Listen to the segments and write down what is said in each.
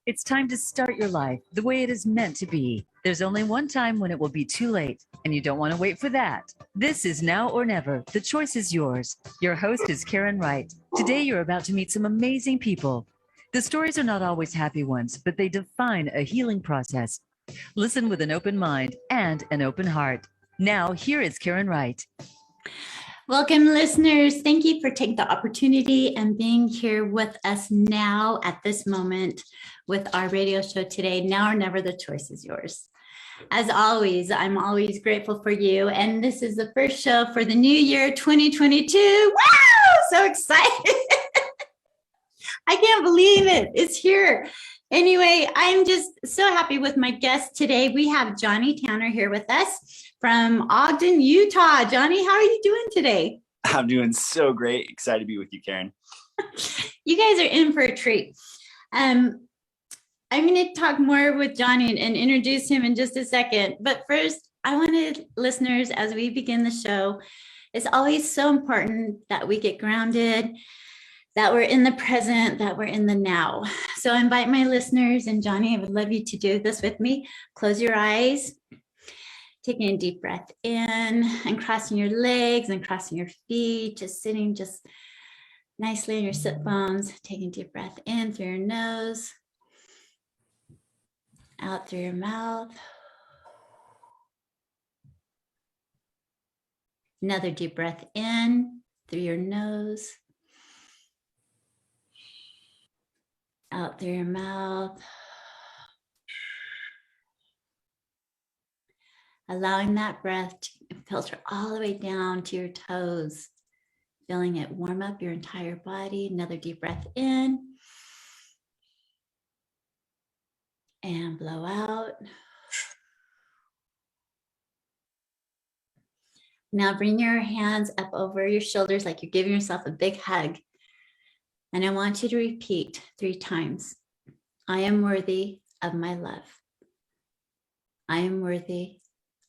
It's time to start your life the way it is meant to be. There's only one time when it will be too late, and you don't want to wait for that. This is Now or Never. The choice is yours. Your host is Karen Wright. Today, you're about to meet some amazing people. The stories are not always happy ones, but they define a healing process. Listen with an open mind and an open heart. Now, here is Karen Wright. Welcome, listeners. Thank you for taking the opportunity and being here with us now at this moment with our radio show today. Now or Never, the choice is yours. As always, I'm always grateful for you. And this is the first show for the new year 2022. Wow, so excited. I can't believe it. It's here. Anyway, I'm just so happy with my guest today. We have Jonny Tanner here with us from Ogden, Utah. Jonny, how are you doing today? I'm doing so great. Excited to be with you, Karen. You guys are in for a treat. I'm going to talk more with Jonny and introduce him in just a second. But first, I wanted listeners, as we begin the show, it's always so important that we get grounded, that we're in the present, that we're in the now. So I invite my listeners, and Jonny, I would love you to do this with me. Close your eyes, taking a deep breath in and crossing your legs and crossing your feet, just sitting just nicely on your sit bones, taking a deep breath in through your nose, out through your mouth. Another deep breath in through your nose, out through your mouth. Allowing that breath to filter all the way down to your toes, feeling it warm up your entire body. Another deep breath in and blow out. Now bring your hands up over your shoulders like you're giving yourself a big hug. And I want you to repeat 3 times. I am worthy of my love. I am worthy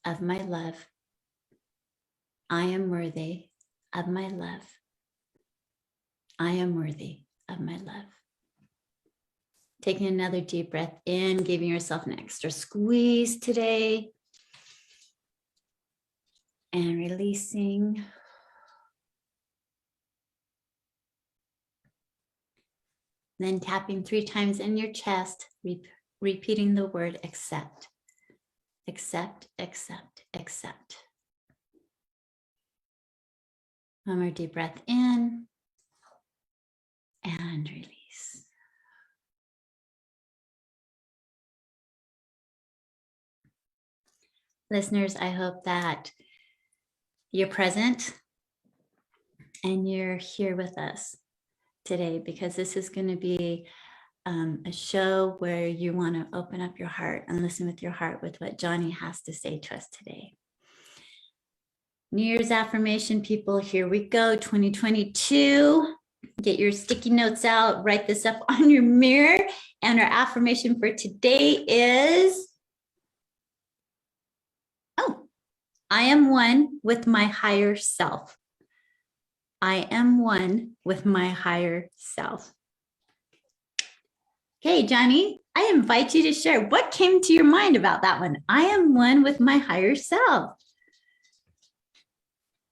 of my love. I am worthy of my love. I am worthy of my love. Taking another deep breath in, giving yourself an extra squeeze today. And releasing. Then tapping 3 times in your chest, repeating the word accept. Accept, accept, accept. One more deep breath in and release. Listeners, I hope that you're present and you're here with us today, because this is going to be a show where you want to open up your heart and listen with your heart with what Jonny has to say to us today. New Year's affirmation, people, here we go. 2022. Get your sticky notes out, write this up on your mirror. And our affirmation for today is, I am one with my higher self. I am one with my higher self. Okay, Jonny, I invite you to share what came to your mind about that one. I am one with my higher self.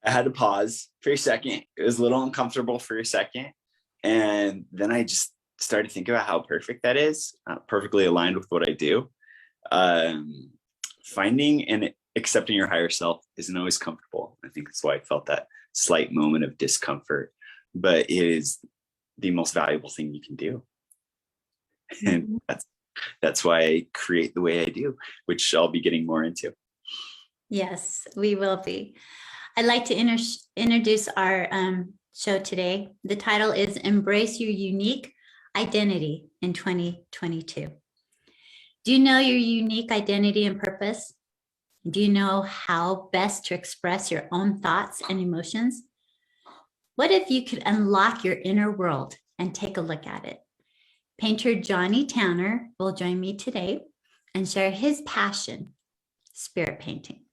I had to pause for a second. It was a little uncomfortable for a second. And then I just started thinking about how perfect that is, perfectly aligned with what I do. Finding and accepting your higher self isn't always comfortable. I think that's why I felt that slight moment of discomfort, but it is the most valuable thing you can do. And that's why I create the way I do, which I'll be getting more into. Yes, we will be. I'd like to introduce our show today. The title is Embrace Your Unique Identity in 2022. Do you know your unique identity and purpose? Do you know how best to express your own thoughts and emotions? What if you could unlock your inner world and take a look at it? Painter Jonny Tanner will join me today and share his passion, spirit painting.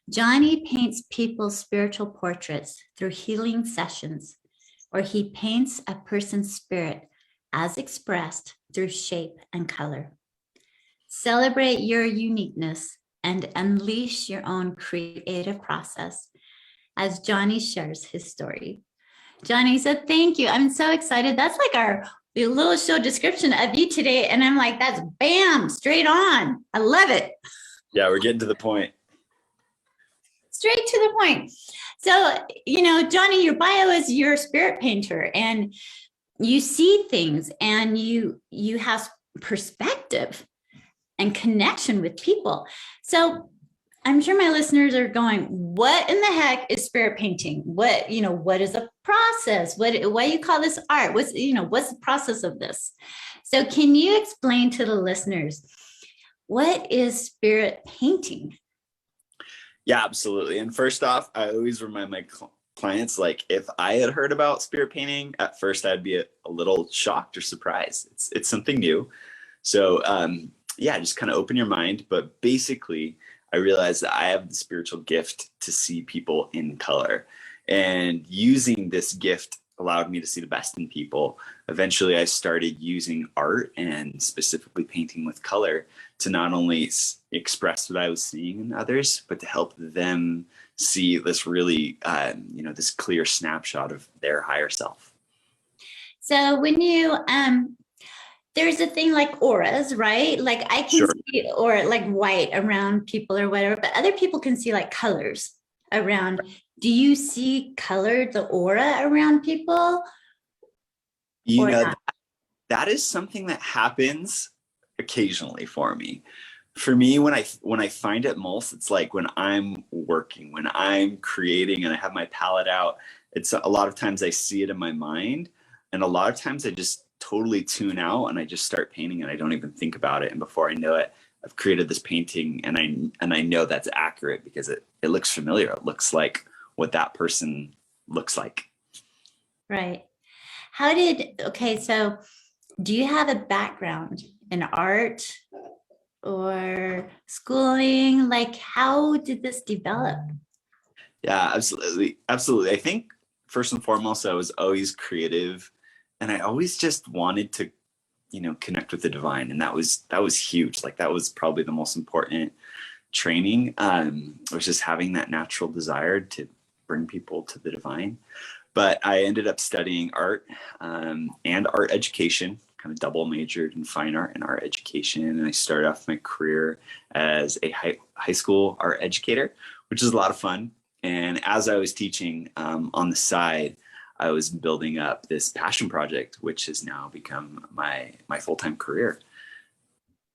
Jonny paints people's spiritual portraits through healing sessions, or he paints a person's spirit as expressed through shape and color. Celebrate your uniqueness and unleash your own creative process as Jonny shares his story. Jonny said, thank you. I'm so excited. That's like our little show description of you today. And I'm like, that's bam, straight on. I love it. Yeah, we're getting to the point. Straight to the point. So, Jonny, your bio is you're a spirit painter and you see things and you have perspective and connection with people. So I'm sure my listeners are going, what in the heck is spirit painting? What is the process? Why do you call this art? What's the process of this? So can you explain to the listeners, what is spirit painting? Yeah, absolutely. And first off, I always remind my clients, like, if I had heard about spirit painting at first, I'd be a little shocked or surprised. It's something new. So just kind of open your mind. But basically, I realized that I have the spiritual gift to see people in color, and using this gift allowed me to see the best in people. Eventually, I started using art and specifically painting with color to not only express what I was seeing in others, but to help them see this really, this clear snapshot of their higher self. So when you, there's a thing like auras, right? Like I can see or like white around people or whatever, but other people can see like colors around. Do you see color, the aura around people? That is something that happens occasionally for me. For me, when I find it most, it's like when I'm working, when I'm creating and I have my palette out, it's a lot of times I see it in my mind. And a lot of times I just totally tune out and I just start painting and I don't even think about it. And before I know it, I've created this painting and I know that's accurate because it looks familiar. It looks like what that person looks like. Right. So do you have a background in art or schooling? Like, how did this develop? Yeah, absolutely. Absolutely. I think first and foremost, I was always creative and I always just wanted to, connect with the divine. And that was huge. Like that was probably the most important training. Was just having that natural desire to bring people to the divine. But I ended up studying art and art education, kind of double majored in fine art and art education. And I started off my career as a high school art educator, which is a lot of fun. And as I was teaching on the side, I was building up this passion project, which has now become my full-time career.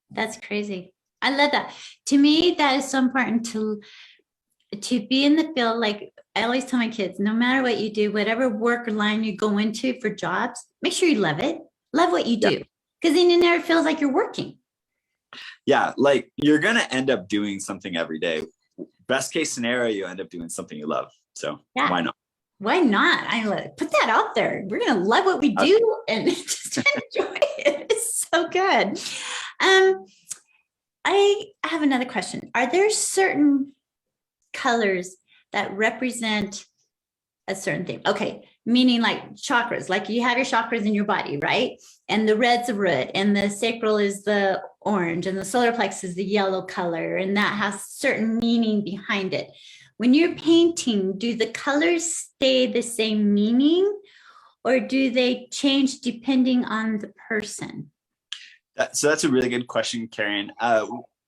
That's crazy. I love that. To me, that is so important to be in the field. Like I always tell my kids, no matter what you do, whatever work line you go into for jobs, make sure you love it. Love what you do. Because then it never feels like you're working. Yeah, like you're going to end up doing something every day. Best case scenario, you end up doing something you love. So why not? Why not? I put that out there. We're going to love what we do and just enjoy it. It's so good. I have another question. Are there certain colors that represent a certain thing? Okay, meaning like chakras, like you have your chakras in your body, right? And the red's the root, and the sacral is the orange, and the solar plexus is the yellow color, and that has certain meaning behind it. When you're painting, do the colors stay the same meaning, or do they change depending on the person? So that's a really good question, Karen.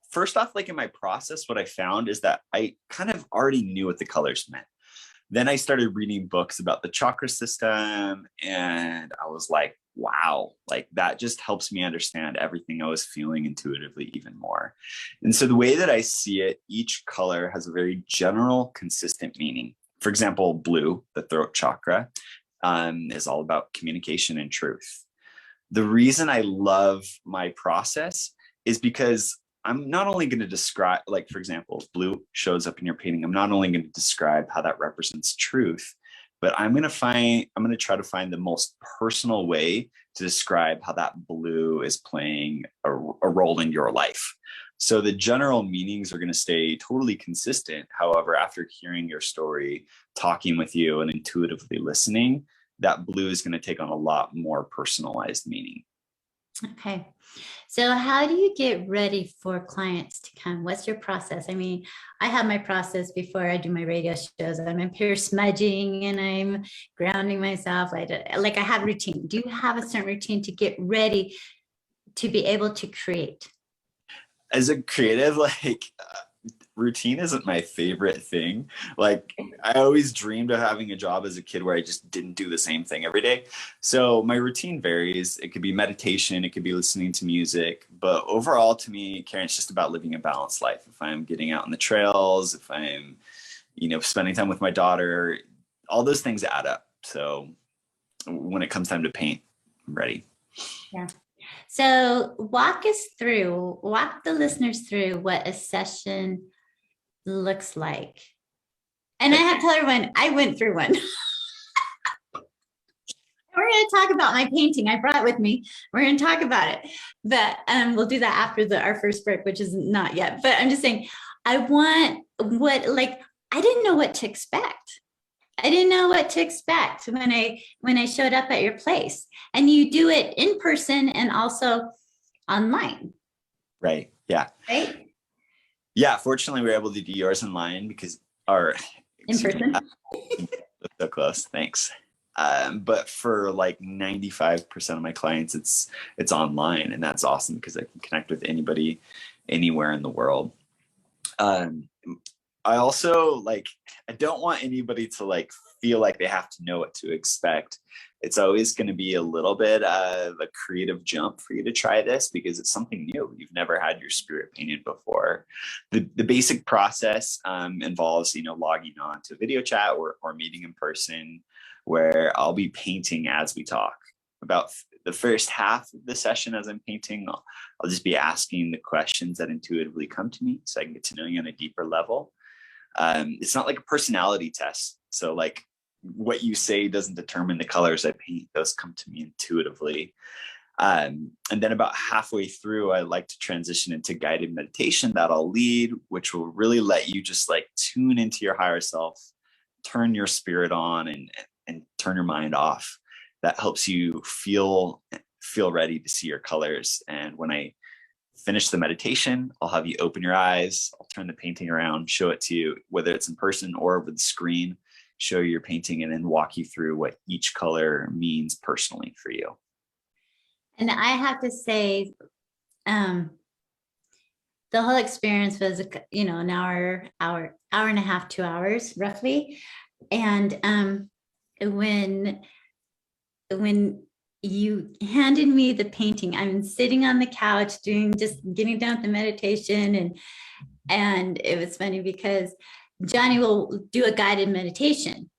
First off, like in my process, what I found is that I kind of already knew what the colors meant. Then I started reading books about the chakra system, and I was like, wow, like that just helps me understand everything I was feeling intuitively even more. And so the way that I see it, each color has a very general, consistent meaning. For example, blue, the throat chakra, is all about communication and truth. The reason I love my process is because I'm not only going to describe, like, for example, if blue shows up in your painting, I'm not only going to describe how that represents truth, but I'm going to try to find the most personal way to describe how that blue is playing a role in your life. So the general meanings are going to stay totally consistent. However, after hearing your story, talking with you and intuitively listening, that blue is going to take on a lot more personalized meaning. Okay. So how do you get ready for clients to come? What's your process? I mean, I have my process before I do my radio shows. I'm in pure smudging and I'm grounding myself. I have routine. Do you have a certain routine to get ready to be able to create? As a creative, routine isn't my favorite thing. Like, I always dreamed of having a job as a kid where I just didn't do the same thing every day. So my routine varies. It could be meditation, it could be listening to music, but overall to me, Karen, it's just about living a balanced life. If I'm getting out on the trails, if I'm, spending time with my daughter, all those things add up. So when it comes time to paint, I'm ready. Yeah. So walk the listeners through what a session looks like. And I have to tell everyone, I went through one. We're going to talk about my painting. I brought it with me. We're going to talk about it, but we'll do that after our first break, which is not yet. But I'm just saying, I didn't know what to expect. I didn't know what to expect when I showed up at your place. And you do it in person and also online. Right. Yeah. Right. Yeah, fortunately, we were able to do yours online because In person. So close. Thanks. But for 95% of my clients, it's online, and that's awesome because I can connect with anybody, anywhere in the world. I also I don't want anybody to feel like they have to know what to expect. It's always going to be a little bit of a creative jump for you to try this because it's something new. You've never had your spirit painted before. The basic process involves, logging on to a video chat or meeting in person where I'll be painting as we talk. About the first half of the session as I'm painting, I'll just be asking the questions that intuitively come to me so I can get to know you on a deeper level. It's not like a personality test. So what you say doesn't determine the colors I paint. Those come to me intuitively. And then about halfway through, I like to transition into guided meditation that I'll lead, which will really let you just tune into your higher self, turn your spirit on and turn your mind off. That helps you feel ready to see your colors. And when I finish the meditation, I'll have you open your eyes. I'll turn the painting around, show it to you, whether it's in person or over the screen, show you your painting, and then walk you through what each color means personally for you. And I have to say, the whole experience was, an hour and a half, 2 hours roughly. And when you handed me the painting, I'm sitting on the couch just getting down with the meditation, and it was funny because Jonny will do a guided meditation,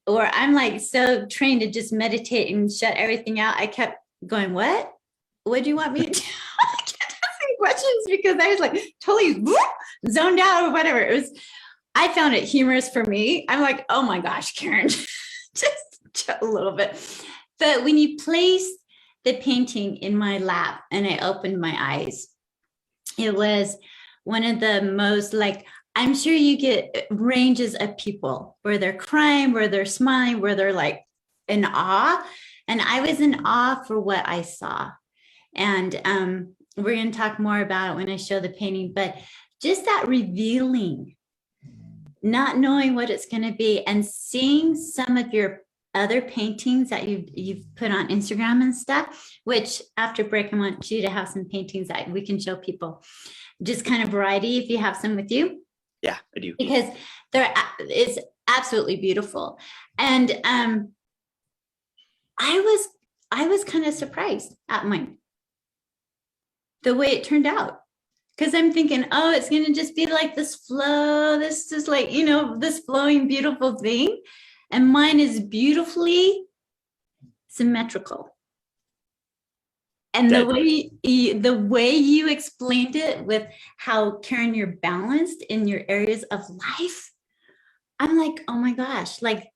or I'm so trained to just meditate and shut everything out. I kept going, what do you want me to do? I kept asking questions because I was totally zoned out or whatever. I found it humorous for me. I'm oh my gosh, Karen, just a little bit. But when you place the painting in my lap and I opened my eyes, it was one of the most I'm sure you get ranges of people where they're crying, where they're smiling, where they're in awe. And I was in awe for what I saw. And we're going to talk more about it when I show the painting, but just that revealing, not knowing what it's going to be, and seeing some of your other paintings that you've put on Instagram and stuff, which after break, I want you to have some paintings that we can show people, just kind of variety if you have some with you. Yeah, I do. Because it's absolutely beautiful. And I was kind of surprised at the way it turned out. Because I'm thinking, oh, it's going to just be this flow. This is this flowing, beautiful thing. And mine is beautifully symmetrical. And the way you explained it with how, Karen, you're balanced in your areas of life, I'm oh my gosh, I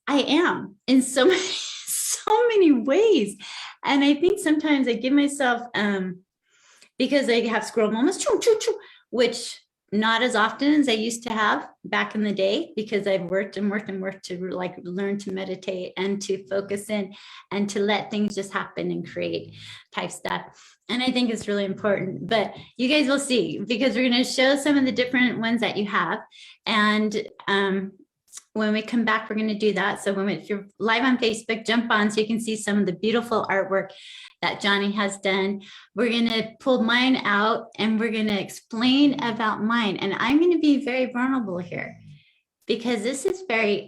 am in so many ways. And I think sometimes I give myself, because I have squirrel moments, which not as often as I used to have back in the day, because I've worked and worked and worked to like learn to meditate and to focus in and to let things just happen and create type stuff. And I think it's really important, but you guys will see, because we're going to show some of the different ones that you have. And when we come back, we're going to do that. So if you're live on Facebook, jump on so you can see some of the beautiful artwork that Jonny has done. We're going to pull mine out and we're going to explain about mine. And I'm going to be very vulnerable here because this is very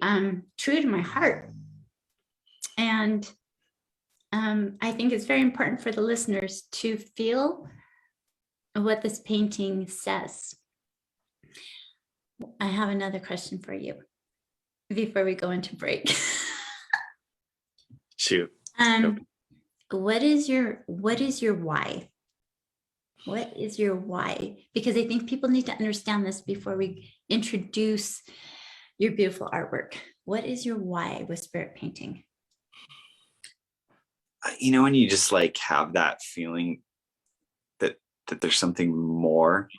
true to my heart. And I think it's very important for the listeners to feel what this painting says. I have another question for you before we go into break. Shoot. What is your why? What is your why? Because I think people need to understand this before we introduce your beautiful artwork. What is your why with spirit painting? When you just like have that feeling that there's something more.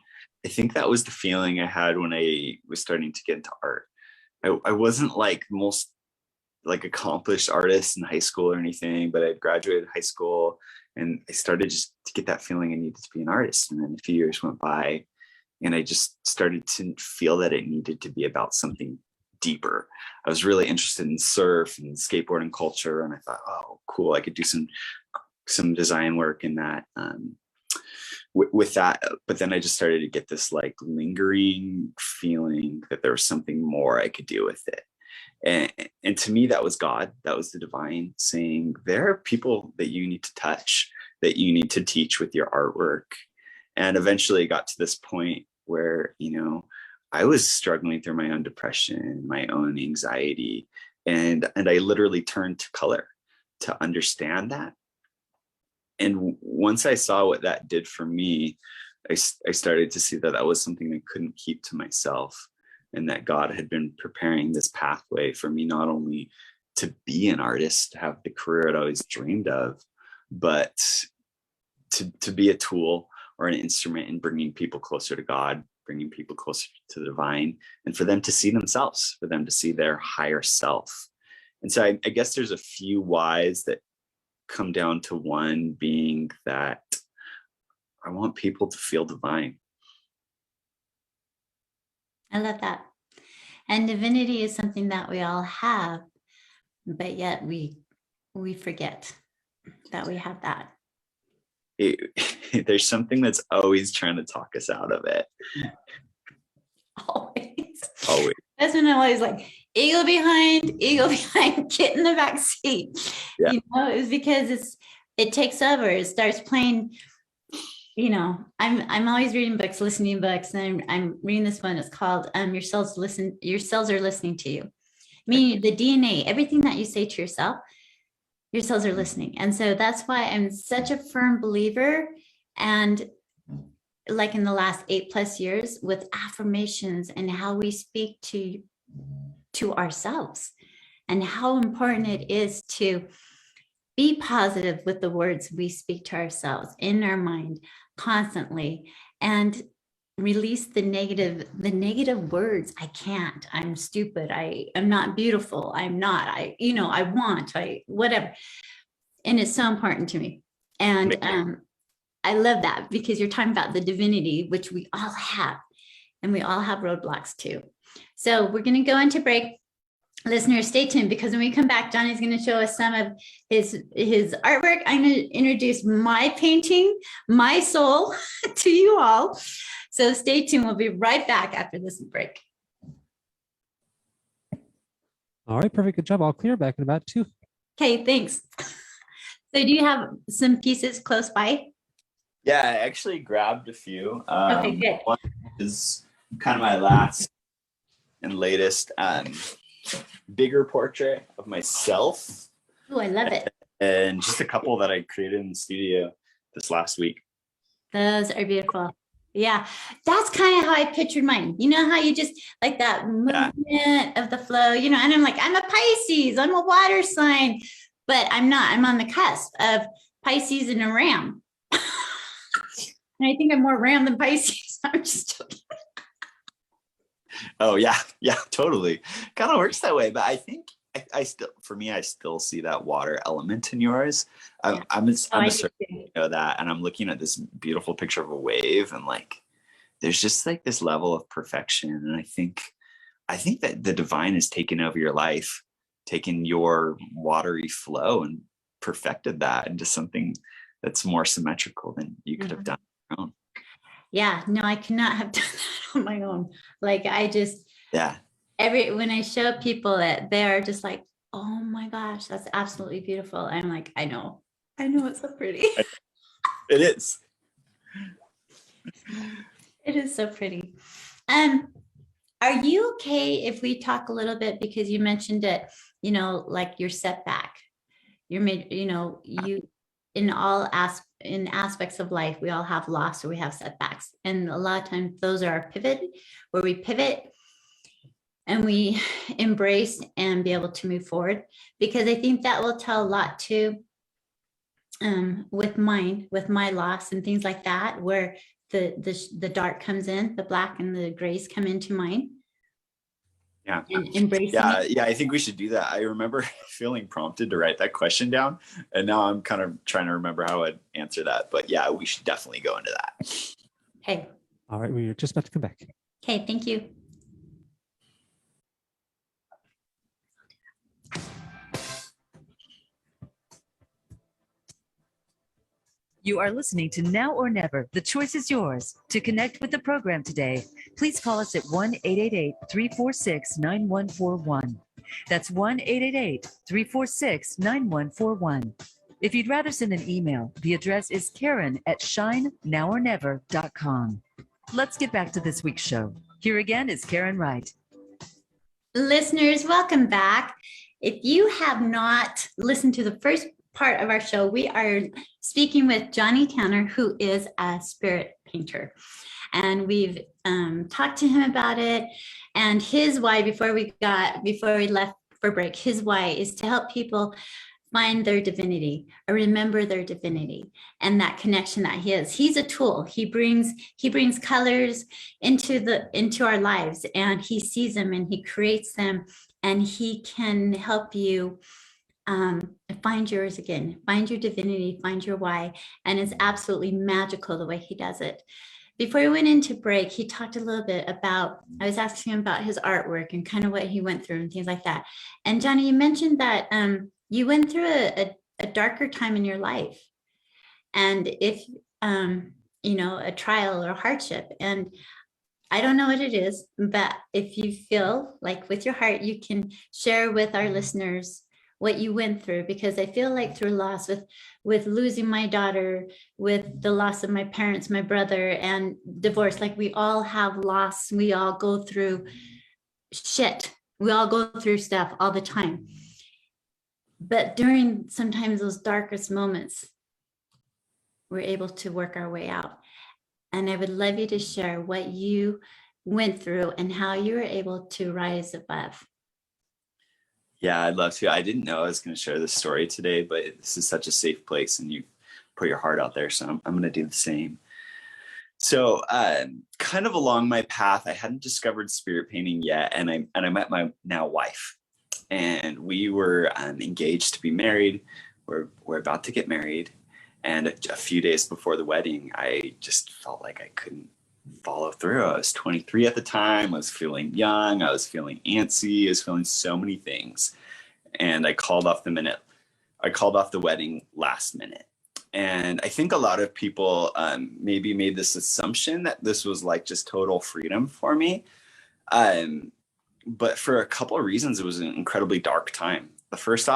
I think that was the feeling I had when I was starting to get into art. I wasn't like most like accomplished artist in high school or anything, but I graduated high school and I started just to get that feeling I needed to be an artist. And then a few years went by and I just started to feel that it needed to be about something deeper. I was really interested in surf and skateboarding culture. And I thought, oh, cool. I could do some design work in that, with that. But then I just started to get this like lingering feeling that there was something more I could do with it. And to me, that was God. That was the divine saying, there are people that you need to touch, that you need to teach with your artwork. And eventually it got to this point where, I was struggling through my own depression, my own anxiety, and I literally turned to color to understand that. And once I saw what that did for me, I started to see that that was something I couldn't keep to myself, and that God had been preparing this pathway for me, not only to be an artist, to have the career I'd always dreamed of, but to be a tool or an instrument in bringing people closer to God, bringing people closer to the divine, and for them to see themselves, for them to see their higher self. And so I guess there's a few whys that come down to one being that I want people to feel divine. I love that. And divinity is something that we all have, but yet we forget that we have that. There's something that's always trying to talk us out of it. Always. That's when I'm always like, ego behind, get in the back seat. Yeah. It's because it takes over. It starts playing. I'm always reading books, listening to books, and I'm reading this one. It's called Your Cells Are Listening to You. Meaning the DNA, everything that you say to yourself, your cells are listening. And so that's why I'm such a firm believer. And like in the last 8+ years with affirmations and how we speak to ourselves, and how important it is to be positive with the words we speak to ourselves in our mind constantly, and release the negative words. I can't, I'm stupid, I am not beautiful, I'm not, I want, whatever. And it's so important to me. And I love that, because you're talking about the divinity, which we all have, and we all have roadblocks too. So we're going to go into break. Listeners, stay tuned, because when we come back, Jonny's going to show us some of his artwork. I'm going to introduce my painting, my soul, to you all. So stay tuned. We'll be right back after this break. All right, perfect. Good job. I'll clear back in about 2. Okay, thanks. So do you have some pieces close by? Yeah, I actually grabbed a few. Okay, good. One is kind of my last and latest bigger portrait of myself. Oh, I love it. And just a couple that I created in the studio this last week. Those are beautiful. Yeah, that's kind of how I pictured mine. You know how you just like that movement of the flow, and I'm like, I'm a Pisces, I'm a water sign, but I'm not. I'm on the cusp of Pisces and a Ram. And I think I'm more Ram than Pisces. I'm just joking. Oh yeah, yeah, totally. Kind of works that way, but I think I still, for me, I still see that water element in yours. Yeah. I'm I a do certain, too. that, and I'm looking at this beautiful picture of a wave, and like, there's just like this level of perfection, and I think that the divine has taken over your life, taken your watery flow, and perfected that into something that's more symmetrical than you could have done on your own. Yeah, no, I cannot have done that on my own. Like I just, Yeah. when I show people it, they're just like, oh my gosh, that's absolutely beautiful. I'm like, I know it's so pretty. It is. It is so pretty. Are you okay if we talk a little bit, because you mentioned it, like your setback, you in in aspects of life, we all have loss or we have setbacks. And a lot of times those are our pivot, where we pivot and we embrace and be able to move forward, because I think that will tell a lot too, with my loss and things like that, where the dark comes in, the black and the grays come into mine. Yeah. And embracing it. Yeah, I think we should do that. I remember feeling prompted to write that question down, and now I'm kind of trying to remember how I'd answer that. But yeah, we should definitely go into that. Okay. All right, we're just about to come back. Okay, thank you. You are listening to Now or Never. The choice is yours. To connect with the program today, please call us at 1-888-346-9141. That's 1-888-346-9141. If you'd rather send an email, the address is Karen@shinenowornever.com. Let's get back to this week's show. Here again is Karen Wright. Listeners, welcome back. If you have not listened to the first part of our show, we are speaking with Jonny Tanner, who is a spirit painter. And we've talked to him about it. And his why, before we left for break, his why is to help people find their divinity or remember their divinity and that connection that he is. He's a tool. He brings colors into our lives, and he sees them and he creates them, and he can help you find yours again, find your divinity, find your why. And it's absolutely magical the way he does it. Before we went into break, he talked a little bit about, I was asking him about his artwork and kind of what he went through and things like that. And Jonny, you mentioned that you went through a darker time in your life. And if, a trial or hardship, and I don't know what it is, but if you feel like with your heart, you can share with our listeners what you went through, because I feel like through loss, with losing my daughter, with the loss of my parents, my brother, and divorce, like we all have loss. We all go through shit. We all go through stuff all the time. But during sometimes those darkest moments, we're able to work our way out. And I would love you to share what you went through and how you were able to rise above. Yeah, I'd love to. I didn't know I was going to share this story today, but this is such a safe place, and you put your heart out there. So I'm going to do the same. So kind of along my path, I hadn't discovered spirit painting yet. And I met my now wife, and we were engaged to be married. We're about to get married. And a few days before the wedding, I just felt like I couldn't follow through. I was 23 at the time. I was feeling young. I was feeling antsy. I was feeling so many things. And I called off the wedding last minute. And I think a lot of people maybe made this assumption that this was like just total freedom for me. But for a couple of reasons, it was an incredibly dark time. The first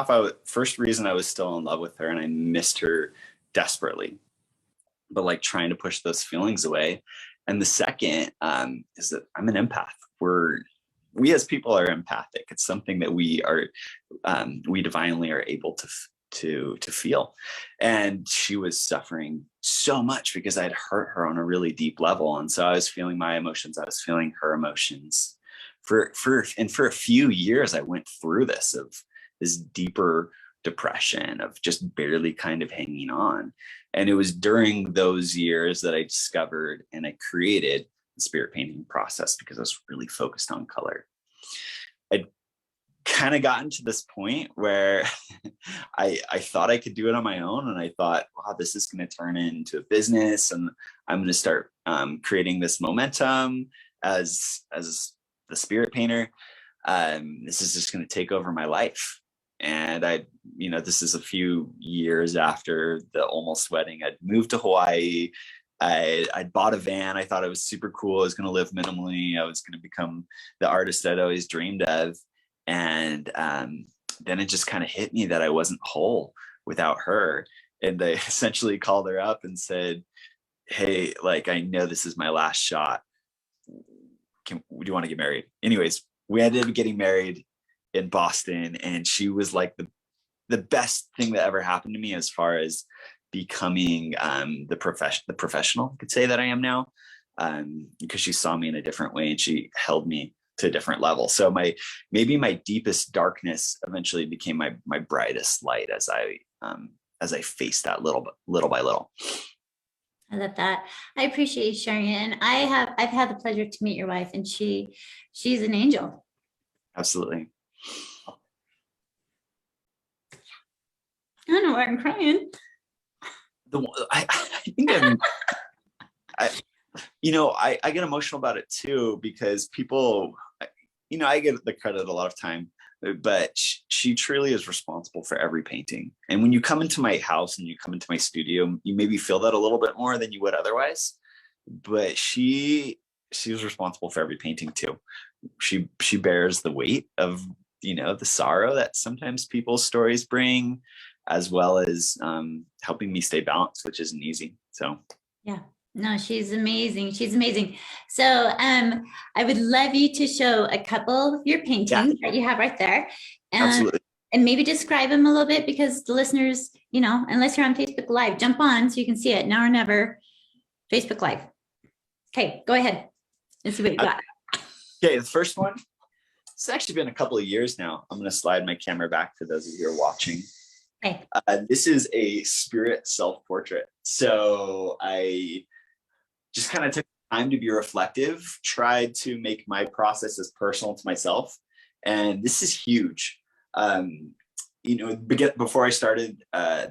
reason, I was still in love with her and I missed her desperately, but like trying to push those feelings away. And the second is that I'm an empath. We as people are empathic. It's something that we divinely are able to feel. And she was suffering so much because I had hurt her on a really deep level. And so I was feeling my emotions. I was feeling her emotions. For a few years, I went through this deeper depression of just barely kind of hanging on. And it was during those years that I discovered and I created the spirit painting process because I was really focused on color. I'd kind of gotten to this point where I thought I could do it on my own. And I thought, wow, this is going to turn into a business and I'm going to start creating this momentum as the spirit painter. This is just going to take over my life. And this is a few years after the almost wedding. I'd moved to Hawaii. I'd bought a van. I thought it was super cool. I was going to live minimally. I was going to become the artist I'd always dreamed of. And then it just kind of hit me that I wasn't whole without her. And I essentially called her up and said, hey, like, I know this is my last shot. Do you want to get married? Anyways, we ended up getting married in Boston, and she was like the best thing that ever happened to me as far as becoming the professional I could say that I am now, because she saw me in a different way and she held me to a different level. So my deepest darkness eventually became my brightest light as I faced that little by little. I love that. I appreciate you sharing it. And I've had the pleasure to meet your wife, and she's an angel. Absolutely. I don't know why I'm crying. I think I get emotional about it too, because people, I get the credit a lot of time, but she truly is responsible for every painting. And when you come into my house and you come into my studio, you maybe feel that a little bit more than you would otherwise, but she was responsible for every painting too. She bears the weight of, the sorrow that sometimes people's stories bring, as well as helping me stay balanced, which isn't easy. So yeah, no, she's amazing. She's amazing. So I would love you to show a couple of your paintings that you have right there. Absolutely. And maybe describe them a little bit, because the listeners, unless you're on Facebook Live, jump on so you can see it. Now or never, Facebook Live. Okay, go ahead. Let's see what you got. Okay, the first one, it's actually been a couple of years now. I'm going to slide my camera back for those of you who are watching. Okay. This is a spirit self-portrait. So I just kind of took time to be reflective, tried to make my process as personal to myself. And this is huge. Before I started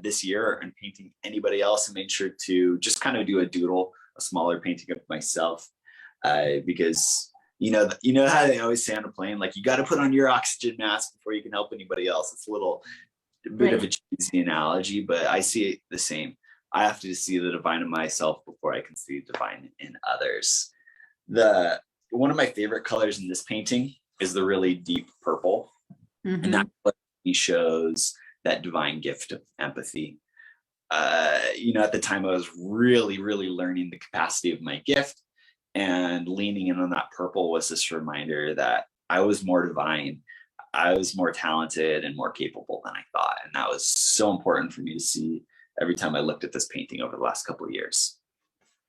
this year and painting anybody else, I made sure to just kind of do a doodle, a smaller painting of myself, because you know how they always say on a plane, like, you got to put on your oxygen mask before you can help anybody else. It's a bit of a cheesy analogy, but I see it the same. I have to see the divine in myself before I can see the divine in others. One of my favorite colors in this painting is the really deep purple. Mm-hmm. And that shows that divine gift of empathy. At the time I was really, really learning the capacity of my gift, and leaning in on that purple was this reminder that I was more divine. I was more talented and more capable than I thought. And that was so important for me to see every time I looked at this painting over the last couple of years.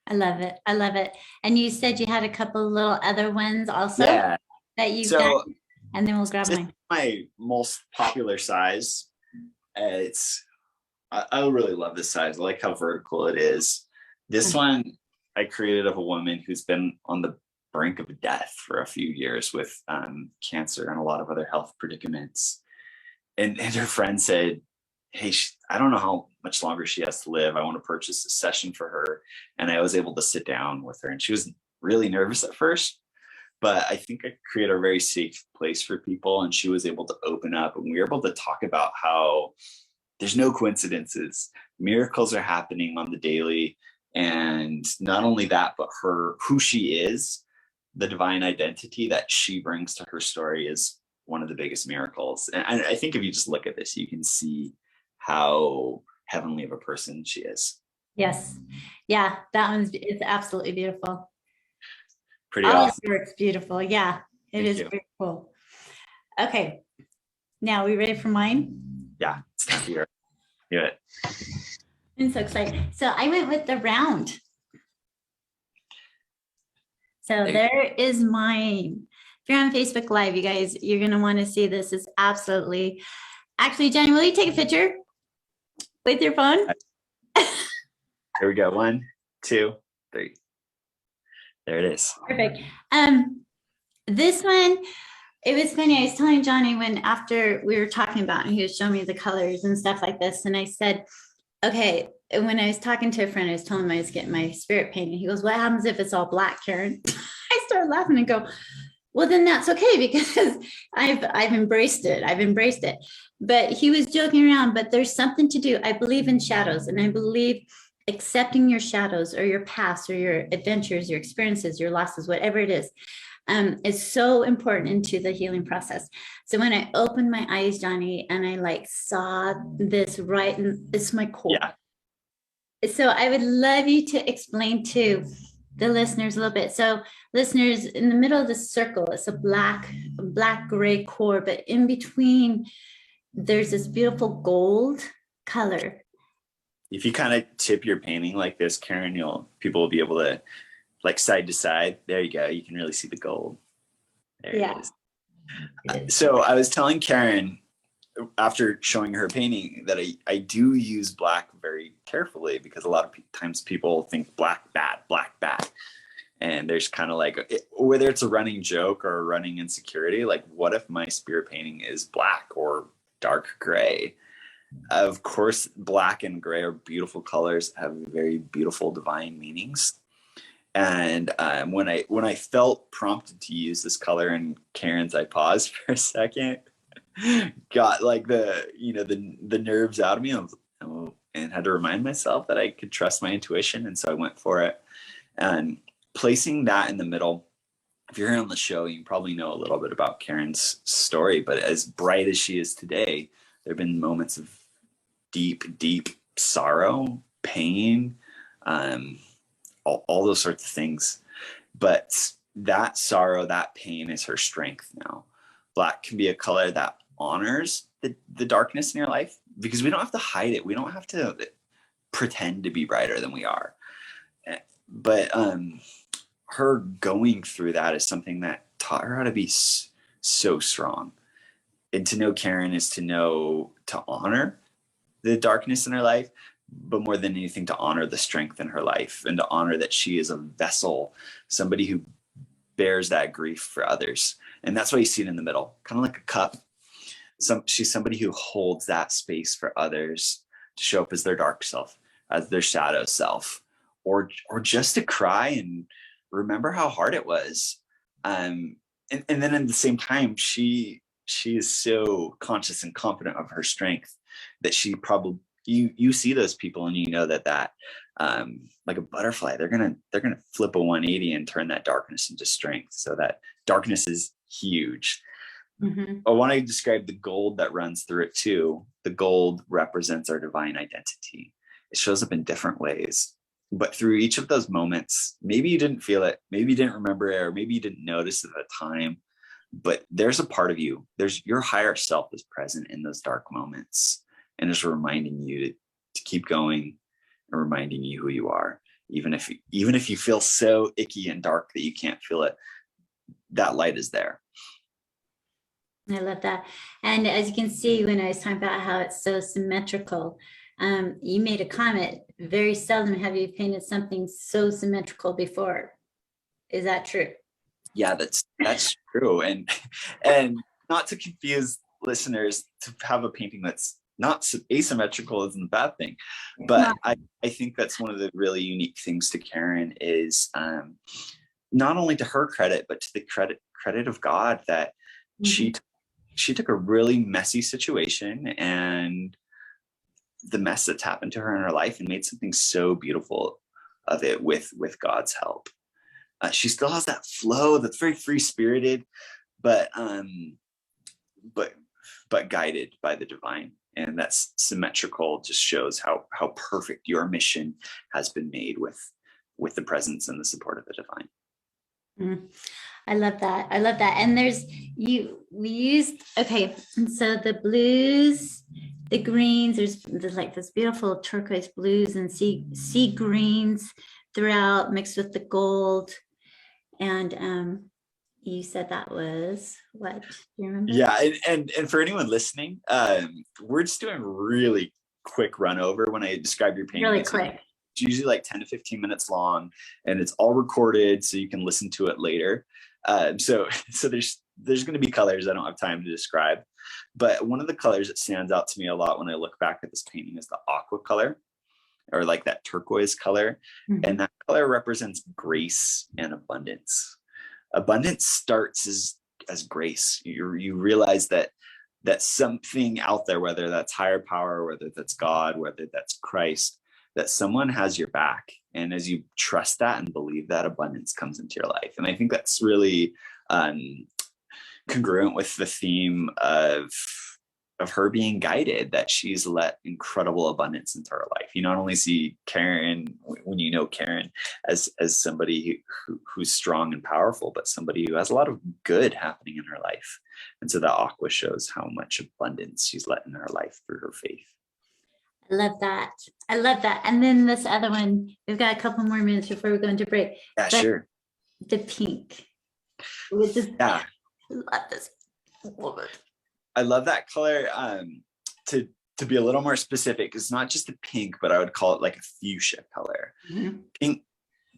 I love it. I love it. And you said you had a couple of little other ones also that you've done, and then we'll grab mine. My most popular size. I really love this size. I like how vertical it is. This one I created of a woman who's been on the brink of death for a few years with cancer and a lot of other health predicaments. And her friend said, hey, I don't know how much longer she has to live. I want to purchase a session for her. And I was able to sit down with her, and she was really nervous at first, but I think I created a very safe place for people. And she was able to open up, and we were able to talk about how there's no coincidences. Miracles are happening on the daily. And not only that, but who she is, the divine identity that she brings to her story is one of the biggest miracles. And I think if you just look at this, you can see how heavenly of a person she is. Yes. Yeah, that one's absolutely beautiful. Pretty awesome. All work's beautiful. Yeah, it is very cool. Okay. Now, we ready for mine? Yeah, it's time to hear it. Do it. I'm so excited. So I went with the round. So there is mine. If you're on Facebook Live, you guys, you're going to want to see this. It's absolutely, actually, Jenny, will you take a picture with your phone? Here we go. 1, 2, 3. There it is. Perfect. This one, it was funny. I was telling Johnny when after we were talking about, and he was showing me the colors and stuff like this, and I said, okay. And when I was talking to a friend, I was telling him I was getting my spirit painted. He goes, "What happens if it's all black, Karen?" I started laughing and go, "Well, then that's okay because I've embraced it. I've embraced it." But he was joking around. But there's something to do. I believe in shadows, and I believe accepting your shadows or your past or your adventures, your experiences, your losses, whatever it is so important into the healing process. So when I opened my eyes, Johnny, and I like saw this right, and it's my core. Yeah. So I would love you to explain to the listeners a little bit. So listeners, in the middle of the circle, it's a black gray core, but in between, there's this beautiful gold color. If you kind of tip your painting like this, Karen, people will be able to, like, side to side. There you go. You can really see the gold. There it is. So I was telling Karen after showing her painting that I do use black very carefully, because a lot of times people think black bad. And there's kind of like, whether it's a running joke or a running insecurity, like, what if my spirit painting is black or dark gray? Of course, black and gray are beautiful colors, have very beautiful divine meanings. And when I felt prompted to use this color in Karen's, I paused for a second, got like the nerves out of me, and had to remind myself that I could trust my intuition. And so I went for it. And placing that in the middle, if you're here on the show, you probably know a little bit about Karen's story, but as bright as she is today, there have been moments of deep sorrow, pain, all those sorts of things. But that sorrow, that pain is her strength now. Black can be a color that honors the darkness in your life, because we don't have to hide it. We don't have to pretend to be brighter than we are. But her going through that is something that taught her how to be so strong. And to know Karen is to know to honor the darkness in her life, but more than anything, to honor the strength in her life, and to honor that she is a vessel, somebody who bears that grief for others. And that's why you see it in the middle, kind of like a cup. She's somebody who holds that space for others to show up as their dark self, as their shadow self, or just to cry and remember how hard it was. And then at the same time, she is so conscious and confident of her strength that she probably, you see those people and you know that like a butterfly, they're gonna flip a 180 and turn that darkness into strength. So that darkness is huge. Mm-hmm. I want to describe the gold that runs through it too. The gold represents our divine identity. It shows up in different ways, but through each of those moments, maybe you didn't feel it, maybe you didn't remember it, or maybe you didn't notice it at the time, but there's a part of you, there's your higher self is present in those dark moments and is reminding you to keep going and reminding you who you are. Even if you feel so icky and dark that you can't feel it, that light is there. I love that. And as you can see, when I was talking about how it's so symmetrical, you made a comment, very seldom have you painted something so symmetrical before. Is that true? Yeah, that's true. And not to confuse listeners, to have a painting that's not asymmetrical isn't a bad thing. But I think that's one of the really unique things to Karen is not only to her credit, but to the credit of God that mm-hmm. she took a really messy situation and the mess that's happened to her in her life and made something so beautiful of it with God's help. She still has that flow that's very free-spirited, but guided by the divine. And that's symmetrical, just shows how perfect your mission has been made with the presence and the support of the divine. Mm. I love that. And we used, okay. And so the blues, the greens, there's like this beautiful turquoise blues and sea greens throughout mixed with the gold. And you said that was what? Do you remember? Yeah. And for anyone listening, we're just doing really quick run over when I describe your painting. Really quick. It's usually like 10 to 15 minutes long, and it's all recorded so you can listen to it later. So there's going to be colors I don't have time to describe, but one of the colors that stands out to me a lot when I look back at this painting is the aqua color, or like that turquoise color. Mhm. And that color represents grace and abundance. Abundance starts as grace. You realize that something out there, whether that's higher power, whether that's God, whether that's Christ, that someone has your back. And as you trust that and believe that, abundance comes into your life. And I think that's really congruent with the theme of her being guided, that she's let incredible abundance into her life. You not only see Karen, when you know Karen, as somebody who's strong and powerful, but somebody who has a lot of good happening in her life. And so that aqua shows how much abundance she's let in her life through her faith. I love that. I love that. And then this other one, we've got a couple more minutes before we go into break. Yeah, But sure. the pink. With this, Yeah. I love this. I love that color. To be a little more specific, it's not just a pink, but I would call it like a fuchsia color. Mm-hmm.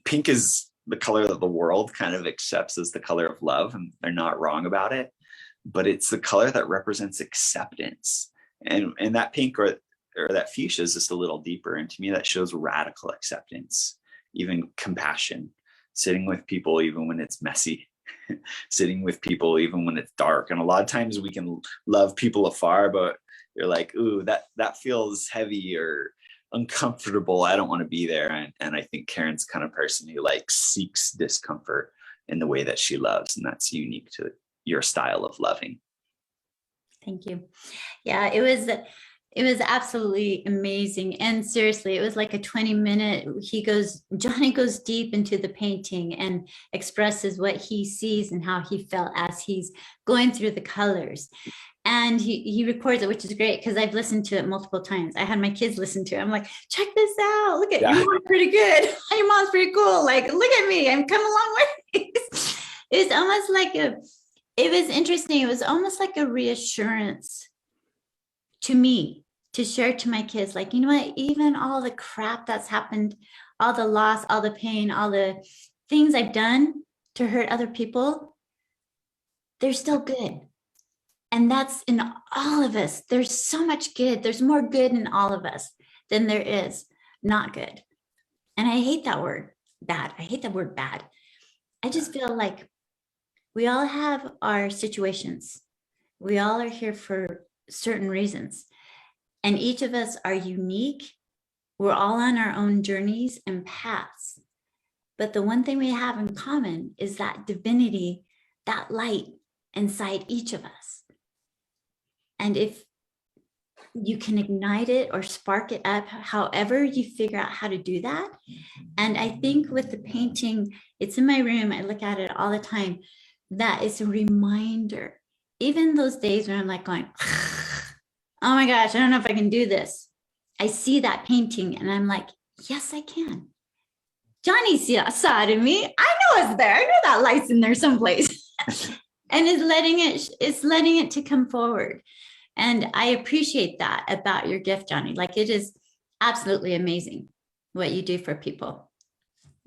Pink is the color that the world kind of accepts as the color of love, and they're not wrong about it. But it's the color that represents acceptance, and that pink or that fuchsia is just a little deeper. And to me, that shows radical acceptance, even compassion, sitting with people even when it's messy. Sitting with people even when it's dark. And a lot of times we can love people afar, but you're like, ooh, that feels heavy or uncomfortable. I don't want to be there. And I think Karen's kind of person who like seeks discomfort in the way that she loves, and that's unique to your style of loving. Thank you. Yeah, it was absolutely amazing. And seriously, it was like a 20-minute, Jonny goes deep into the painting and expresses what he sees and how he felt as he's going through the colors. And he records it, which is great because I've listened to it multiple times. I had my kids listen to it. I'm like, check this out. Look at your mom's pretty good. Your mom's pretty cool. Like, look at me. I'm coming a long way. It's almost like it was interesting. It was almost like a reassurance to me to share to my kids, like, you know what, even all the crap that's happened, all the loss, all the pain, all the things I've done to hurt other people, they're still good. And that's in all of us. There's so much good. There's more good in all of us than there is not good. And I hate that word, bad. I hate that word bad. I just feel like we all have our situations. We all are here for certain reasons. And each of us are unique. We're all on our own journeys and paths. But the one thing we have in common is that divinity, that light inside each of us. And if you can ignite it or spark it up, however you figure out how to do that. And I think with the painting, it's in my room, I look at it all the time, that it's a reminder. Even those days when I'm like going, oh my gosh, I don't know if I can do this. I see that painting and I'm like, yes, I can. Jonny saw it in me. I know it's there. I know that light's in there someplace. And it's letting it to come forward. And I appreciate that about your gift, Jonny. Like, it is absolutely amazing what you do for people.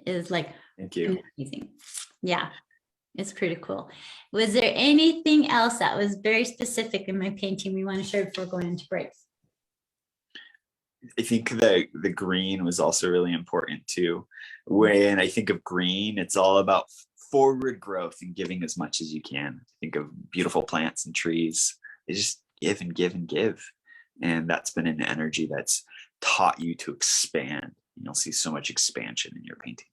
It is like, thank you. Amazing. Yeah. It's pretty cool. Was there anything else that was very specific in my painting we want to share before going into breaks? I think the green was also really important too. When I think of green, it's all about forward growth and giving as much as you can. Think of beautiful plants and trees. They just give and give and give. And that's been an energy that's taught you to expand. And you'll see so much expansion in your painting.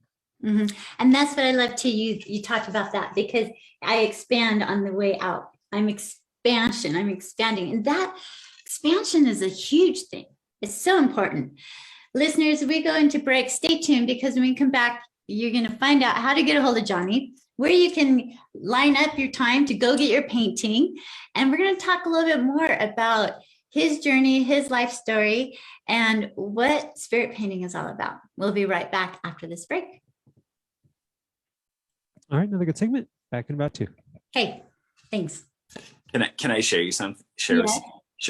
Mm-hmm. And that's what I love too. You talked about that, because I expand on the way out. I'm expanding. And that expansion is a huge thing. It's so important. Listeners, we go into break. Stay tuned, because when we come back, you're going to find out how to get a hold of Jonny, where you can line up your time to go get your painting. And we're going to talk a little bit more about his journey, his life story, and what spirit painting is all about. We'll be right back after this break. All right, another good segment. Back in about 2. Hey, thanks. Can I share you something? Share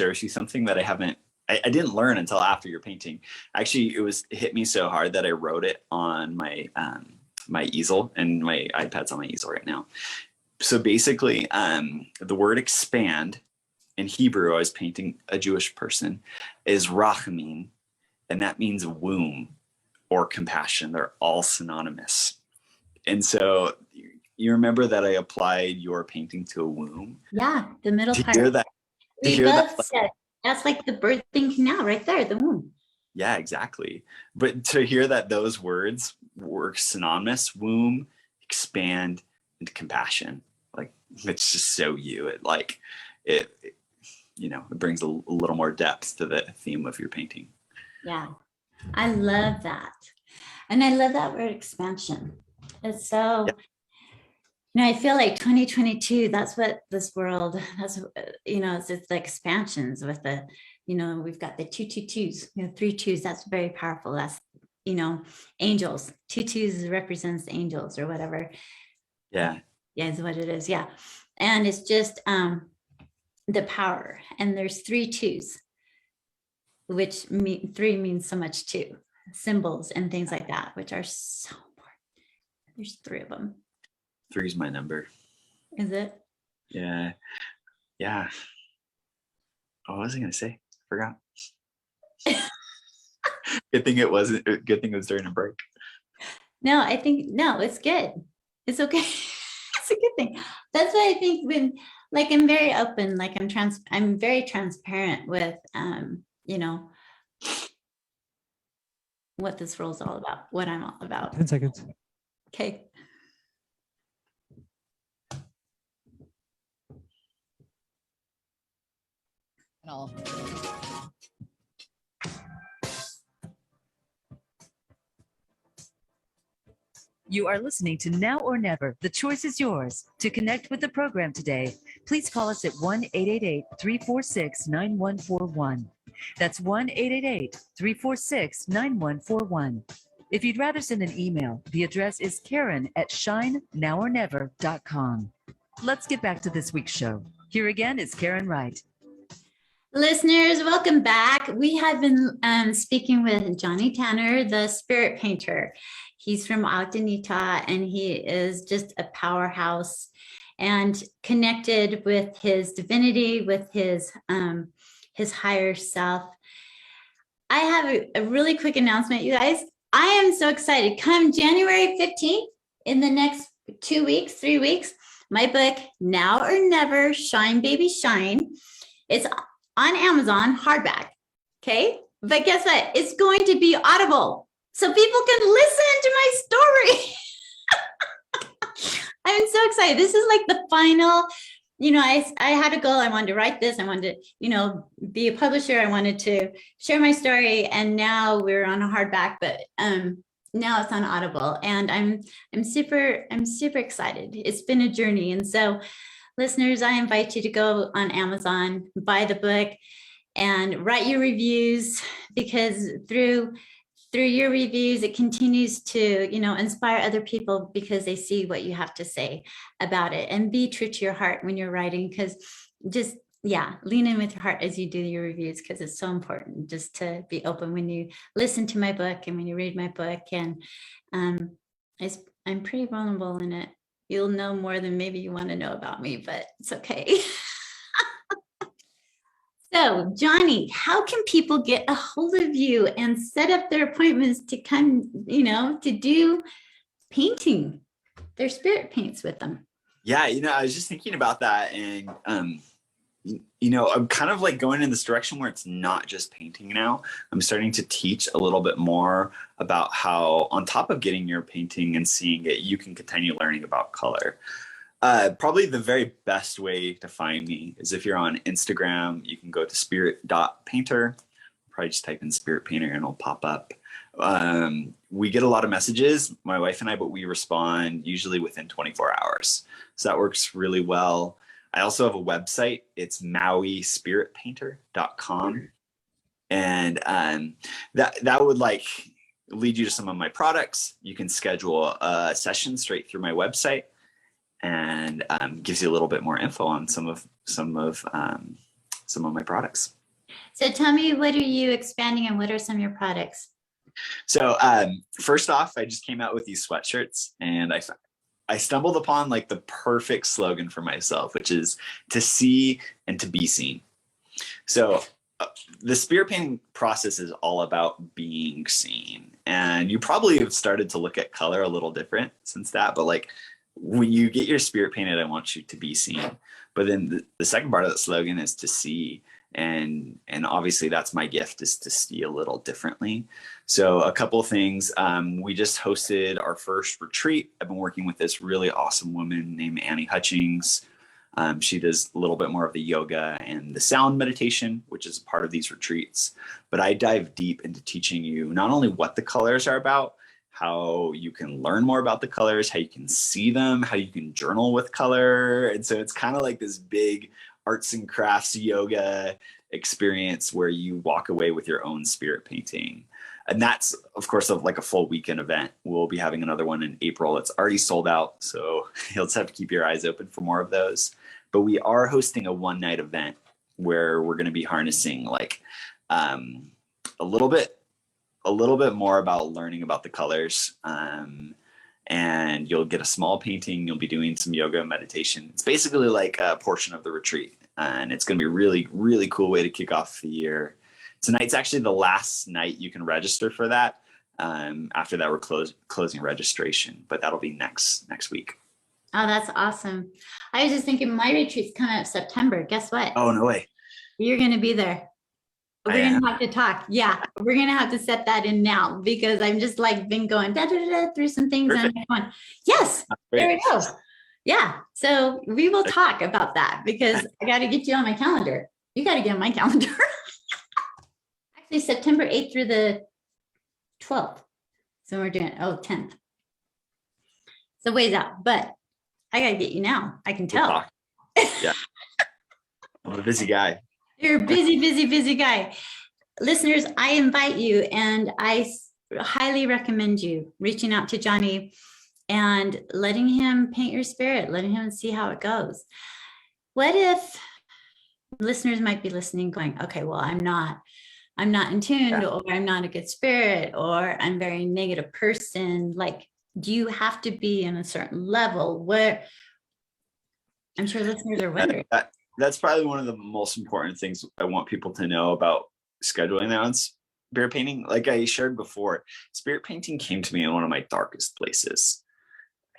with you something that I I didn't learn until after your painting. Actually, it hit me so hard that I wrote it on my my easel, and my iPad's on my easel right now. So basically, the word expand in Hebrew, I was painting a Jewish person, is rachamim, and that means womb or compassion. They're all synonymous. And so you remember that I applied your painting to a womb? Yeah, the middle To part. hear that, We both said that's like the birthing canal right there, the womb. Yeah, exactly. But to hear that those words were synonymous, womb, expand, and compassion, like it's just so you. It you know, it brings a little more depth to the theme of your painting. Yeah, I love that. And I love that word expansion. It's so, you know, I feel like 2022, that's what this world, that's, you know, it's the expansions with the, you know, we've got the 222s, you know, 3 2s. That's very powerful. That's, you know, angels. 2 2s represents angels or whatever. Yeah. Yeah, is what it is. Yeah. And it's just the power. And there's 3 2s, which mean 3 means so much too. Symbols and things like that, which are so important. There's 3 of them. 3 is my number. Is it? Yeah. Yeah. Oh, what was I going to say? I forgot. Good thing it wasn't. Good thing it was during a break. No, I think, no, it's good. It's okay. It's a good thing. That's why I think when, like, I'm very open, like I'm very transparent with, you know, what this role's all about, what I'm all about. 10 seconds. Okay. You are listening to Now or Never. The choice is yours. To connect with the program today, please call us at 1-888-346-9141. That's 1-888-346-9141. If you'd rather send an email, the address is karen@shinenowornever.com. Let's get back to this week's show. Here again is Karen Wright. Listeners, welcome back. We have been speaking with Jonny Tanner, the spirit painter. He's from Ogden, Utah, and he is just a powerhouse and connected with his divinity, with his higher self. I have a really quick announcement, you guys. I am so excited. Come January 15th, in the next 2 weeks, 3 weeks, my book, Now or Never, Shine Baby Shine. It's on Amazon, hardback, okay? But guess what? It's going to be Audible, so people can listen to my story. I'm so excited. This is like the final, you know, I had a goal. I wanted to write this. I wanted to, you know, be a publisher. I wanted to share my story. And now we're on a hardback, but now it's on Audible. And I'm super excited. It's been a journey. And so listeners, I invite you to go on Amazon, buy the book, and write your reviews, because through your reviews, it continues to, you know, inspire other people, because they see what you have to say about it. And be true to your heart when you're writing, because just, yeah, lean in with your heart as you do your reviews, because it's so important just to be open when you listen to my book and when you read my book. And I'm pretty vulnerable in it. You'll know more than maybe you want to know about me, but it's okay. So, Jonny, how can people get a hold of you and set up their appointments to come, you know, to do painting, their spirit paints with them? Yeah, you know, I was just thinking about that, and you know, I'm kind of like going in this direction where it's not just painting now. I'm starting to teach a little bit more about how, on top of getting your painting and seeing it, you can continue learning about color. Probably the very best way to find me is if you're on Instagram. You can go to spirit.painter. Probably just type in spirit painter and it'll pop up. We get a lot of messages, my wife and I, but we respond usually within 24 hours. So that works really well. I also have a website. It's mauispiritpainter.com. And that would like lead you to some of my products. You can schedule a session straight through my website, and gives you a little bit more info on some of my products. So tell me, what are you expanding and what are some of your products? So first off, I just came out with these sweatshirts, and I stumbled upon like the perfect slogan for myself, which is to see and to be seen. So the spirit painting process is all about being seen. And you probably have started to look at color a little different since that, but like when you get your spirit painted, I want you to be seen. But then the second part of that slogan is to see. And obviously that's my gift, is to see a little differently. So a couple of things. We just hosted our first retreat. I've been working with this really awesome woman named Annie Hutchings. She does a little bit more of the yoga and the sound meditation, which is part of these retreats. But I dive deep into teaching you not only what the colors are about, how you can learn more about the colors, how you can see them, how you can journal with color. And so it's kind of like this big arts and crafts yoga experience where you walk away with your own spirit painting. And that's, of course, like a full weekend event. We'll be having another one in April. It's already sold out, so you'll just have to keep your eyes open for more of those. But we are hosting a one-night event where we're going to be harnessing like a little bit more about learning about the colors. And you'll get a small painting. You'll be doing some yoga and meditation. It's basically like a portion of the retreat, and it's going to be a really, really cool way to kick off the year. Tonight's actually the last night you can register for that. After that, we're closing registration, but that'll be next week. Oh, that's awesome. I was just thinking my retreat's coming up September. Guess what? Oh, no way. You're going to be there. We're going to have to talk. Yeah, we're going to have to set that in now, because I'm just like been going through some things. Perfect. And I'm going, yes, there we go. Yeah. So we will talk about that, because I got to get you on my calendar. You got to get on my calendar. Actually, September 8th through the 12th. So we're doing, 10th. So ways out, but I got to get you now. I can tell. Yeah. I'm a busy guy. You're a busy guy. Listeners, I invite you, and I highly recommend you reaching out to Jonny and letting him paint your spirit, letting him see how it goes. What if listeners might be listening going, okay, well, I'm not in tune, or I'm not a good spirit, or I'm a very negative person. Like, do you have to be in a certain level? Where I'm sure listeners are wondering. That's probably one of the most important things I want people to know about scheduling their own spirit painting. Like I shared before, spirit painting came to me in one of my darkest places.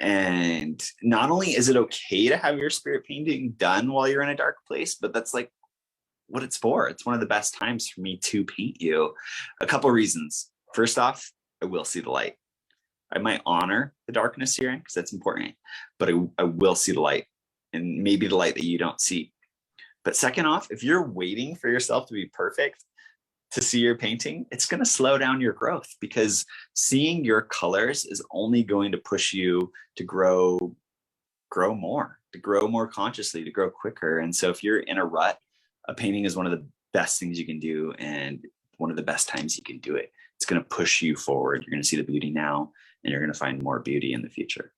And not only is it okay to have your spirit painting done while you're in a dark place, but that's like what it's for. It's one of the best times for me to paint you. A couple of reasons. First off, I will see the light. I might honor the darkness here because that's important, but I will see the light, and maybe the light that you don't see. But second off, if you're waiting for yourself to be perfect to see your painting, it's going to slow down your growth, because seeing your colors is only going to push you to grow more consciously, to grow quicker. And so if you're in a rut, a painting is one of the best things you can do, and one of the best times you can do it. It's going to push you forward. You're going to see the beauty now, and you're going to find more beauty in the future.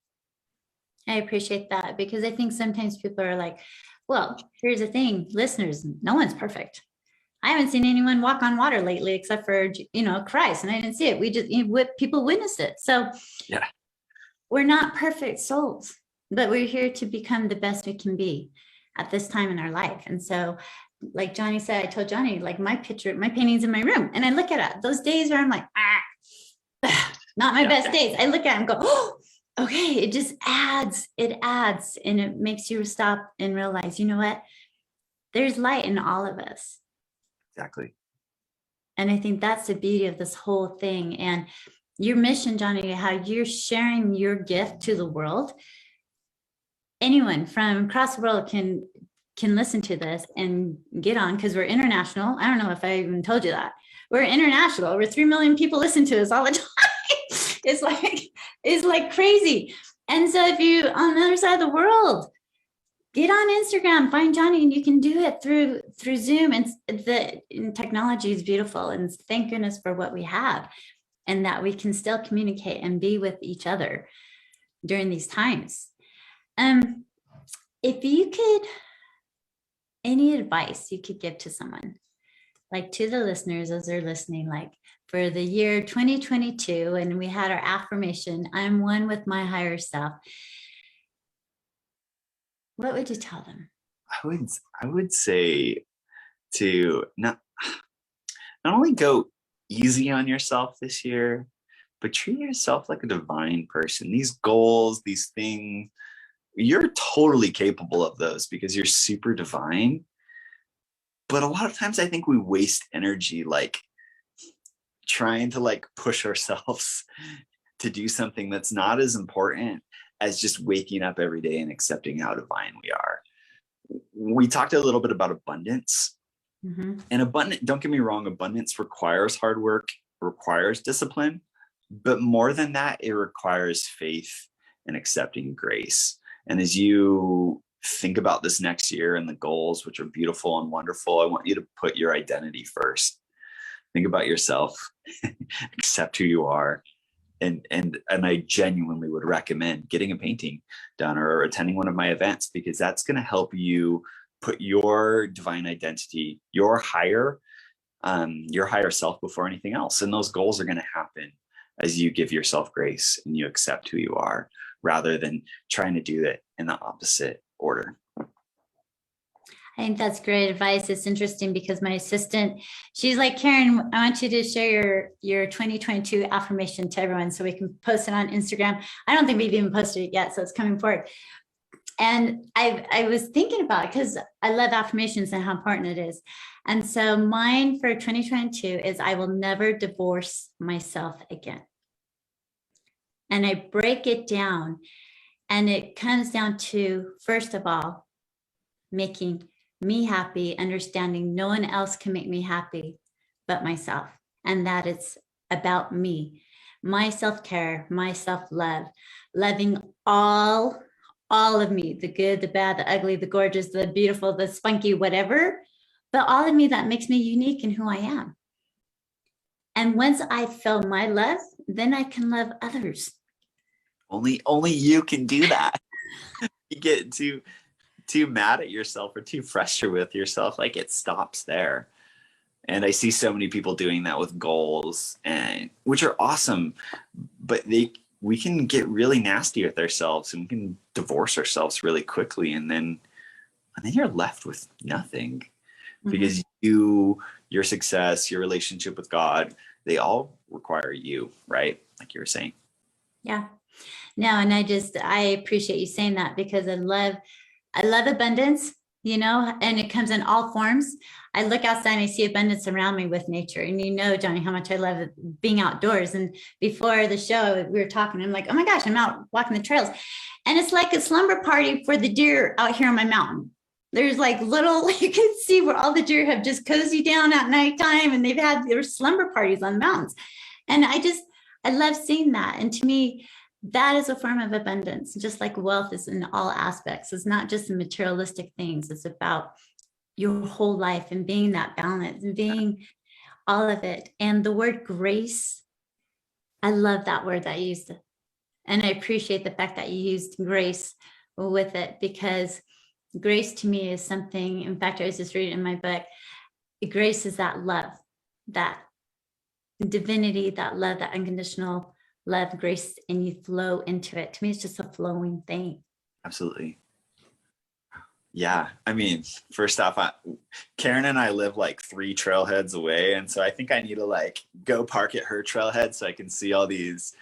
I appreciate that, because I think sometimes people are like, well, here's the thing, listeners, no one's perfect. I haven't seen anyone walk on water lately, except for, Christ, and I didn't see it. We just, people witnessed it. So yeah, we're not perfect souls, but we're here to become the best we can be at this time in our life. And so, like Jonny said, I told Jonny, like my painting's in my room, and I look at it. Those days where I'm like, not my best days. I look at it and go, oh, okay, it just adds, and it makes you stop and realize, you know what? There's light in all of us. Exactly. And I think that's the beauty of this whole thing. And your mission, Jonny, how you're sharing your gift to the world. Anyone from across the world can listen to this and get on, because we're international. I don't know if I even told you that. We're international. Over 3 million people listen to us all the time. It's like crazy. And so if you on the other side of the world, get on Instagram, find Jonny, and you can do it through Zoom. And technology is beautiful, and thank goodness for what we have, and that we can still communicate and be with each other during these times. If you could, any advice you could give to someone like to the listeners as they're listening, like for the year 2022, and we had our affirmation, I'm one with my higher self, what would you tell them? I would say to not only go easy on yourself this year, but treat yourself like a divine person. These goals, these things, you're totally capable of those because you're super divine. But a lot of times I think we waste energy like trying to like push ourselves to do something that's not as important as just waking up every day and accepting how divine we are. We talked a little bit about abundance. Mm-hmm. And don't get me wrong, abundance requires hard work, requires discipline, but more than that, it requires faith and accepting grace. And as you think about this next year and the goals, which are beautiful and wonderful, I want you to put your identity first. Think about yourself, accept who you are. And I genuinely would recommend getting a painting done or attending one of my events, because that's going to help you put your divine identity, your higher self before anything else. And those goals are going to happen as you give yourself grace and you accept who you are, rather than trying to do it in the opposite order. I think that's great advice. It's interesting because my assistant, she's like, Karen, I want you to share your 2022 affirmation to everyone so we can post it on Instagram. I don't think we've even posted it yet, so it's coming forward. And I was thinking about it because I love affirmations and how important it is. And so mine for 2022 is I will never divorce myself again. And I break it down, and it comes down to, first of all, making me happy, understanding no one else can make me happy but myself. And that it's about me, my self-care, my self-love, loving all of me, the good, the bad, the ugly, the gorgeous, the beautiful, the spunky, whatever, but all of me that makes me unique in who I am. And once I feel my love, then I can love others. Only you can do that. You get too mad at yourself or too frustrated with yourself, like it stops there. And I see so many people doing that with goals, and which are awesome, but we can get really nasty with ourselves, and we can divorce ourselves really quickly, and then you're left with nothing. Mm-hmm. Because your success, your relationship with God, they all require you, right? Like you were saying. Yeah. No, and I appreciate you saying that, because I love abundance, and it comes in all forms. I look outside and I see abundance around me with nature. And Jonny, how much I love being outdoors. And before the show, we were talking, I'm like, oh my gosh, I'm out walking the trails. And it's like a slumber party for the deer out here on my mountain. There's like you can see where all the deer have just cozy down at nighttime, and they've had their slumber parties on mountains. And I love seeing that. And to me, that is a form of abundance, just like wealth is in all aspects. It's not just the materialistic things. It's about your whole life and being that balance and being all of it. And the word grace, I love that word that you used. And I appreciate the fact that you used grace with it, because grace to me is something, in fact, I was just reading in my book, grace is that love, that divinity, that love, that unconditional love, grace, and you flow into it. To me, it's just a flowing thing. Absolutely. Yeah. I mean, first off, Karen and I live like 3 trailheads away. And so I think I need to like go park at her trailhead so I can see all these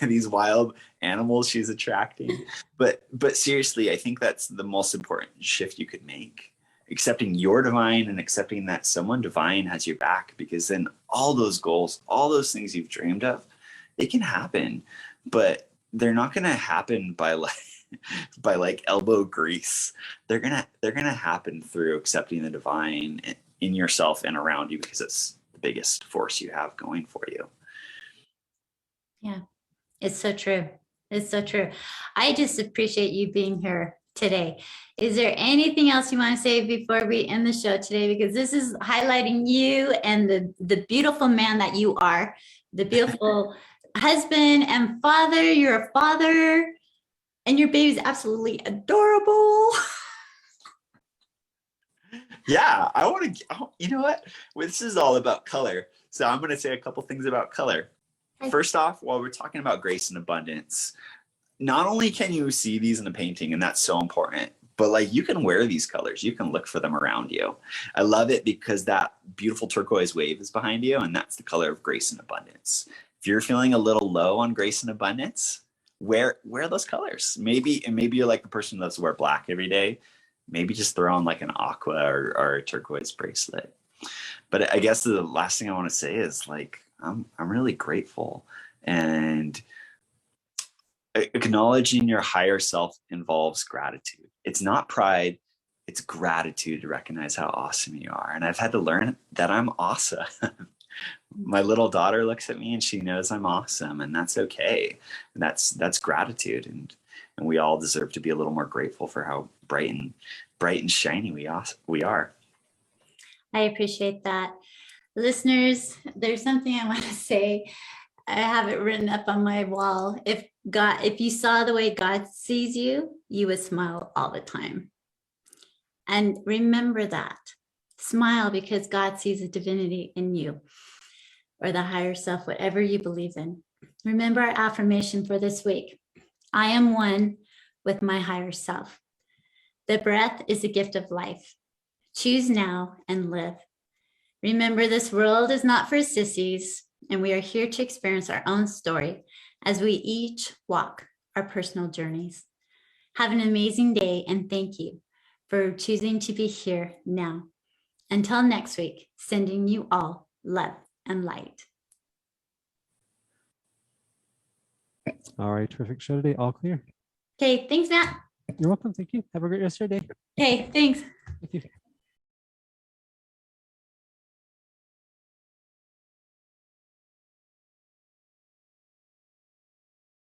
wild animals she's attracting. But seriously, I think that's the most important shift you could make. Accepting you're divine and accepting that someone divine has your back, because then all those goals, all those things you've dreamed of, they can happen, but they're not going to happen by like elbow grease. They're going to happen through accepting the divine in yourself and around you, because it's the biggest force you have going for you. Yeah, it's so true. It's so true. I just appreciate you being here today. Is there anything else you want to say before we end the show today? Because this is highlighting you and the beautiful man that you are, the beautiful husband and father. You're a father, and your baby's absolutely adorable. Yeah, I want to, you know what? This is all about color. So I'm going to say a couple things about color. First off, while we're talking about grace and abundance, not only can you see these in the painting, and that's so important, but like you can wear these colors. You can look for them around you. I love it because that beautiful turquoise wave is behind you, and that's the color of grace and abundance. If you're feeling a little low on grace and abundance, wear those colors. Maybe you're like the person that does wear black every day. Maybe just throw on like an aqua or a turquoise bracelet. But I guess the last thing I want to say is like I'm really grateful, and acknowledging your higher self involves gratitude. It's not pride, it's gratitude to recognize how awesome you are. And I've had to learn that I'm awesome. My little daughter looks at me and she knows I'm awesome, and that's okay. And that's gratitude. And we all deserve to be a little more grateful for how bright and shiny we are. I appreciate that. Listeners, there's something I want to say. I have it written up on my wall. If you saw the way God sees you, you would smile all the time. And remember that. Smile because God sees the divinity in you, or the higher self, whatever you believe in. Remember our affirmation for this week. I am one with my higher self. The breath is a gift of life. Choose now and live. Remember, this world is not for sissies, and we are here to experience our own story as we each walk our personal journeys. Have an amazing day, and thank you for choosing to be here now. Until next week, sending you all love and light. All right. Terrific show today. All clear. Okay, thanks, Matt. You're welcome. Thank you. Have a great rest of your day. Okay, thanks. Thank you.